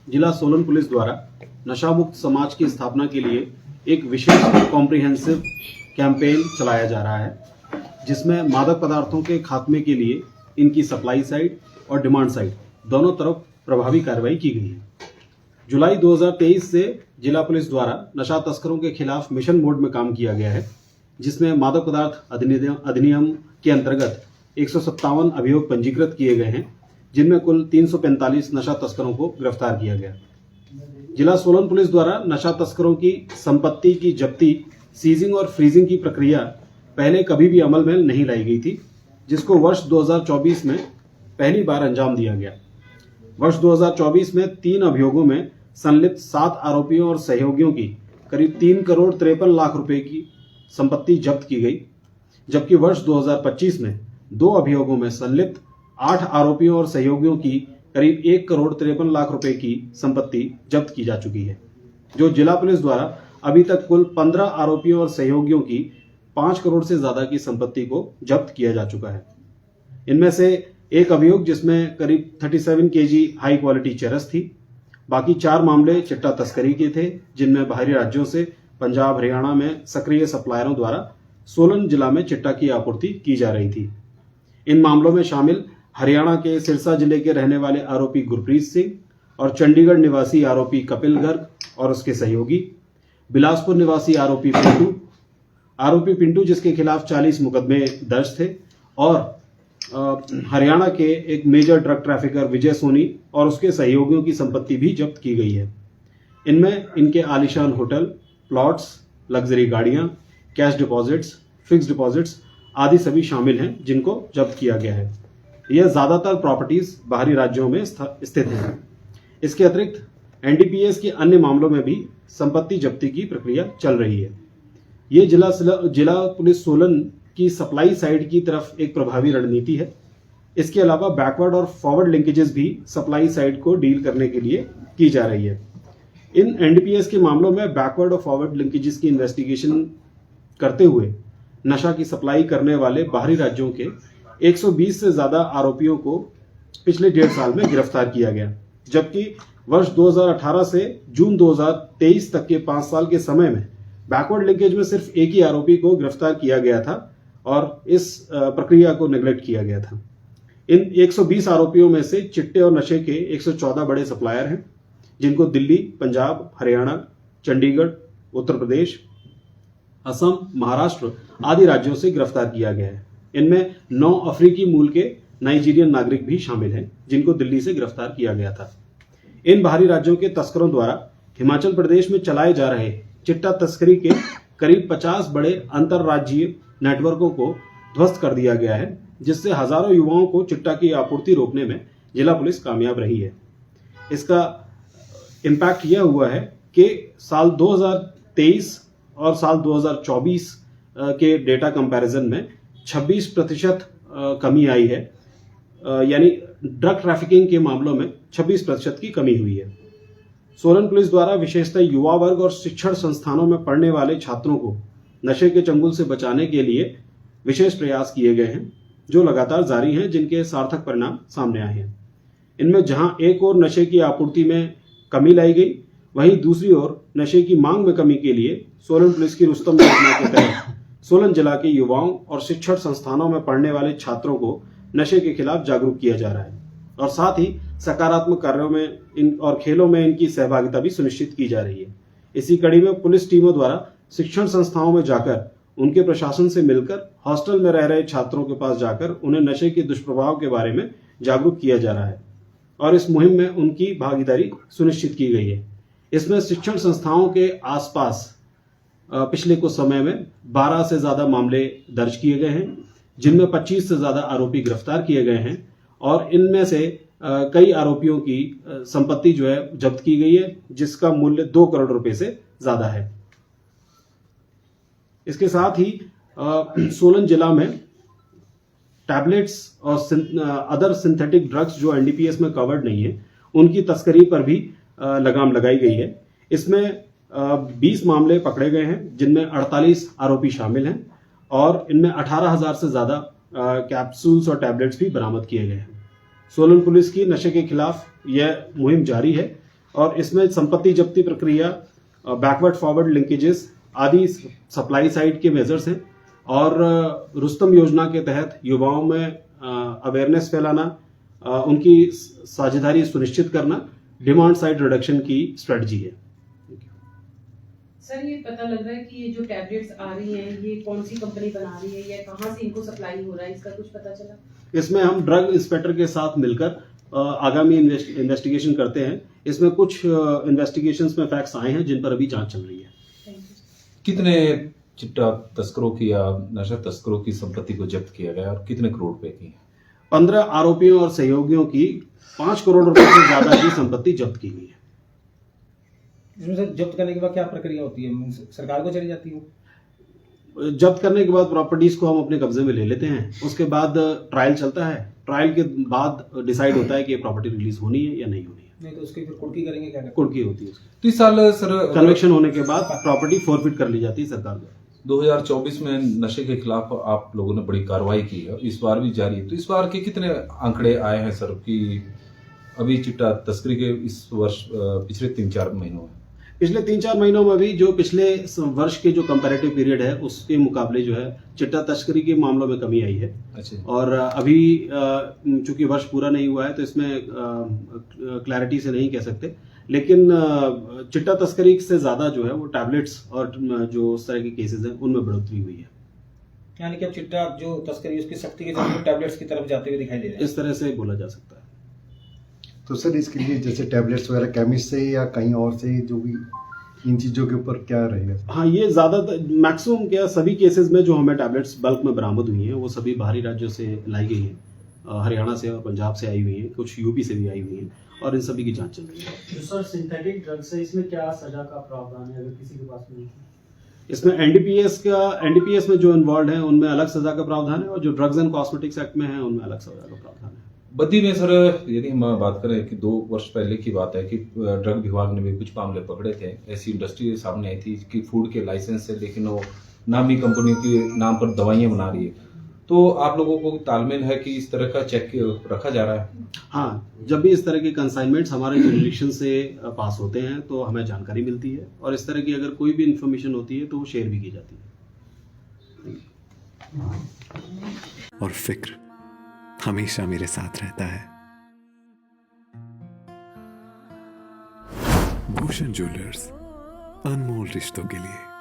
जिला सोलन पुलिस द्वारा नशा मुक्त समाज की स्थापना के लिए एक विशेष कॉम्प्रिहेंसिव कैंपेन चलाया जा रहा है, जिसमें मादक पदार्थों के खात्मे के लिए इनकी सप्लाई साइड और डिमांड साइड दोनों तरफ प्रभावी कार्रवाई की गई है। जुलाई 2023 से जिला पुलिस द्वारा नशा तस्करों के खिलाफ मिशन मोड में काम किया गया है, जिसमें मादक पदार्थ अधिनियम के अंतर्गत 157 अभियोग पंजीकृत किए गए हैं, जिनमें कुल 345 नशा तस्करों को गिरफ्तार किया गया। जिला सोलन पुलिस द्वारा नशा तस्करों की संपत्ति की जब्ती, सीजिंग और फ्रीजिंग की प्रक्रिया पहले कभी भी अमल में नहीं लाई गई थी, जिसको वर्ष 2024 में पहली बार अंजाम दिया गया। वर्ष 2024 में 3 अभियोगों में संलिप्त 7 आरोपियों और सहयोगियों की करीब 3 करोड़ 53 लाख रुपए की संपत्ति जब्त की गई, जबकि वर्ष 2025 में 2 अभियोगों में संलिप्त 8 आरोपियों और सहयोगियों की करीब 1 करोड़ 53 लाख रुपए की संपत्ति जब्त की जा चुकी है, जो जिला पुलिस द्वारा अभी तक कुल 15 आरोपियों और सहयोगियों की 5 करोड़ से ज्यादा की संपत्ति को जब्त किया जा चुका है। इनमें से एक अभियोग जिसमें करीब 37 केजी हाई क्वालिटी चरस थी। बाकी 4 मामले चिट्टा तस्करी के थे, जिनमें बाहरी राज्यों से पंजाब हरियाणा में सक्रिय सप्लायरों द्वारा सोलन जिला में चिट्टा की आपूर्ति की जा रही थी। इन मामलों में शामिल हरियाणा के सिरसा जिले के रहने वाले आरोपी गुरप्रीत सिंह और चंडीगढ़ निवासी आरोपी कपिल गर्ग और उसके सहयोगी, बिलासपुर निवासी आरोपी पिंटू जिसके खिलाफ 40 मुकदमे दर्ज थे, और हरियाणा के एक मेजर ड्रग ट्रैफिकर विजय सोनी और उसके सहयोगियों की संपत्ति भी जब्त की गई है। इनमें इनके आलीशान होटल, प्लॉट्स, लग्जरी गाड़ियां, कैश डिपॉजिट्स, फिक्स डिपॉजिट्स आदि सभी शामिल हैं, जिनको जब्त किया गया है। यह ज्यादातर प्रॉपर्टीज बाहरी राज्यों में स्थित हैं। इसके अतिरिक्त एनडीपीएस के अन्य मामलों में भी संपत्ति जब्ती की प्रक्रिया चल रही है। ये जिला पुलिस सोलन की सप्लाई साइड की तरफ एक प्रभावी रणनीति है। इसके अलावा बैकवर्ड और फॉरवर्ड लिंकेजेस भी सप्लाई साइड को डील करने के लिए की जा रही है। इन एनडीपीएस के मामलों में बैकवर्ड और फॉरवर्ड लिंकेजेस की इन्वेस्टिगेशन करते हुए नशा की सप्लाई करने वाले बाहरी राज्यों के 120 से ज्यादा आरोपियों को पिछले 1.5 साल में गिरफ्तार किया गया, जबकि वर्ष 2018 से जून 2023 तक के 5 साल के समय में बैकवर्ड लिंकेज में सिर्फ एक ही आरोपी को गिरफ्तार किया गया था और इस प्रक्रिया को नेग्लेक्ट किया गया था। इन 120 आरोपियों में से चिट्टे और नशे के 114 बड़े सप्लायर हैं, जिनको दिल्ली, पंजाब, हरियाणा, चंडीगढ़, उत्तर प्रदेश, असम, महाराष्ट्र आदि राज्यों से गिरफ्तार किया गया है। इनमें 9 अफ्रीकी मूल के नाइजीरियन नागरिक भी शामिल हैं, जिनको दिल्ली से गिरफ्तार किया गया था। इन बाहरी राज्यों के तस्करों द्वारा हिमाचल प्रदेश में चलाए जा रहे चिट्टा तस्करी के करीब 50 बड़े अंतरराज्यीय नेटवर्कों को ध्वस्त कर दिया गया है, जिससे हजारों युवाओं को चिट्टा की आपूर्ति रोकने में जिला पुलिस कामयाब रही है। इसका इम्पैक्ट यह हुआ है कि साल 2023 और साल 2024 के डेटा कंपैरिजन में 26% कमी आई है, यानी ड्रग ट्रैफिकिंग के मामलों में 26% की कमी हुई है। सोलन पुलिस द्वारा विशेषतः युवा वर्ग और शिक्षण संस्थानों में पढ़ने वाले छात्रों को नशे के चंगुल से बचाने के लिए विशेष प्रयास किए गए हैं, जो लगातार जारी हैं, जिनके सार्थक परिणाम सामने आए हैं। इनमें जहां एक ओर नशे की आपूर्ति में कमी लाई गई, वहीं दूसरी ओर नशे की मांग में कमी के लिए सोलन पुलिस की रुस्तम योजना के तहत सोलन जिला के युवाओं और शिक्षण संस्थानों में पढ़ने वाले छात्रों को नशे के खिलाफ जागरूक किया जा रहा है, और साथ ही सकारात्मक कार्यों में और खेलों में इनकी सहभागिता भी सुनिश्चित की जा रही है। इसी कड़ी में पुलिस टीमों द्वारा शिक्षण संस्थाओं में जाकर उनके प्रशासन से मिलकर हॉस्टल में रह रहे छात्रों के पास जाकर उन्हें नशे के दुष्प्रभाव के बारे में जागरूक किया जा रहा है, और इस मुहिम में उनकी भागीदारी सुनिश्चित की गई है। इसमें शिक्षण संस्थाओं के आसपास पिछले कुछ समय में 12 से ज्यादा मामले दर्ज किए गए हैं, जिनमें 25 से ज्यादा आरोपी गिरफ्तार किए गए हैं, और इनमें से कई आरोपियों की संपत्ति जो है जब्त की गई है, जिसका मूल्य 2 करोड़ रुपए से ज्यादा है। इसके साथ ही सोलन जिला में टैबलेट्स और अदर सिंथेटिक ड्रग्स जो एनडीपीएस में कवर्ड नहीं है, उनकी तस्करी पर भी लगाम लगाई गई है। इसमें 20 मामले पकड़े गए हैं, जिनमें 48 आरोपी शामिल हैं, और इनमें 18,000 से ज्यादा कैप्सूल्स और टैबलेट्स भी बरामद किए गए हैं। सोलन पुलिस की नशे के खिलाफ यह मुहिम जारी है, और इसमें संपत्ति जब्ती प्रक्रिया, बैकवर्ड फॉरवर्ड लिंकेजेस आदि सप्लाई साइड के मेजर्स हैं। और रुस्तम योजना के तहत युवाओं में अवेयरनेस फैलाना, उनकी साझेदारी सुनिश्चित करना डिमांड साइड रिडक्शन की स्ट्रेटजी है। सर, ये पता लग रहा है कि ये जो टैबलेट्स आ रही हैं ये कौन सी कंपनी बना रही है या कहाँ से इनको सप्लाई हो रहा है, इसका कुछ पता चला? इसमें हम ड्रग इंस्पेक्टर के साथ मिलकर आगामी इन्वेस्टिगेशन करते हैं। इसमें कुछ इन्वेस्टिगेशंस में फैक्ट्स आए हैं जिन पर अभी जांच चल रही है। कितने चिट्टा तस्करों की या नशा तस्करों की संपत्ति को जब्त किया गया और कितने करोड़ रुपए की? 15 आरोपियों और सहयोगियों की 5 करोड़ रुपए से ज्यादा की संपत्ति जब्त की गई है। इसमें से जब्त करने के बाद क्या प्रक्रिया होती है? सरकार को चली जाती है? जब्त करने के बाद प्रॉपर्टीज को हम अपने कब्जे में ले लेते हैं। उसके बाद ट्रायल चलता है। ट्रायल के बाद डिसाइड होता है कि ये प्रॉपर्टी रिलीज होनी है या नहीं होनी है। नहीं तो उसकी फिर कुर्की करेंगे, क्या करेंगे? कुर्की होती है उसकी। तो इस साल सर कन्विक्शन होने के बाद प्रॉपर्टी फोरफिट कर ली जाती है सरकार द्वारा। 2024 में नशे के खिलाफ आप लोगों ने बड़ी कार्रवाई की है, इस बार भी जारी है। तो इस बार के कितने आंकड़े आए हैं सर कि अभी चिट्टा तस्करी के इस वर्ष पिछले 3-4 महीनों में? पिछले 3-4 महीनों में भी जो पिछले वर्ष के जो कंपैरेटिव पीरियड है उसके मुकाबले जो है चिट्टा तस्करी के मामलों में कमी आई है। अच्छा। और अभी चूंकि वर्ष पूरा नहीं हुआ है तो इसमें क्लैरिटी से नहीं कह सकते, लेकिन चिट्टा तस्करी से ज्यादा जो है वो टैबलेट्स और जो उस तरह के केसेस हैं उनमें बढ़ोतरी हुई है। यानी कि अब चिट्टा जो तस्करी उसकी सख्ती के जरिए टैबलेट्स की तरफ जाते हुए दिखाई दे रहा है। इस तरह से बोला जा सकता है। तो सर इसके लिए जैसे टैबलेट्स वगैरह केमिस्ट से या कहीं और से, जो भी इन चीज़ों के ऊपर क्या रहेगा? हाँ, ये ज़्यादातर मैक्सिमम क्या सभी केसेस में जो हमें टैबलेट्स बल्क में बरामद हुई हैं वो सभी बाहरी राज्यों से लाई गई हैं। हरियाणा से और पंजाब से आई हुई हैं, कुछ यूपी से भी आई हुई हैं और इन सभी की जांच चल रही है। जो सर सिंथेटिक ड्रग्स है इसमें क्या सजा का प्रावधान है अगर किसी के पास में? इसमें एनडीपीएस में जो इन्वॉल्व है उनमें अलग सजा का प्रावधान है और जो ड्रग्स एंड कॉस्मेटिक्स एक्ट में है उनमें अलग सजा का प्रावधान है। बद्दी में सर यदि हम बात करें कि 2 वर्ष पहले की बात है कि ड्रग विभाग ने भी कुछ मामले पकड़े थे। ऐसी इंडस्ट्री सामने आई थी कि फूड के लाइसेंस से, लेकिन वो नामी कंपनियों के नाम पर दवाइयां बना रही है। तो आप लोगों को तालमेल है कि इस तरह का चेक रखा जा रहा है? हाँ, जब भी इस तरह के कंसाइनमेंट्स हमारे जुरिडिक्शन से पास होते हैं तो हमें जानकारी मिलती है और इस तरह की अगर कोई भी इंफॉर्मेशन होती है तो वो शेयर भी की जाती है। और फिक्र हमेशा मेरे साथ रहता है। भूषण ज्वेलर्स, अनमोल रिश्तों के लिए।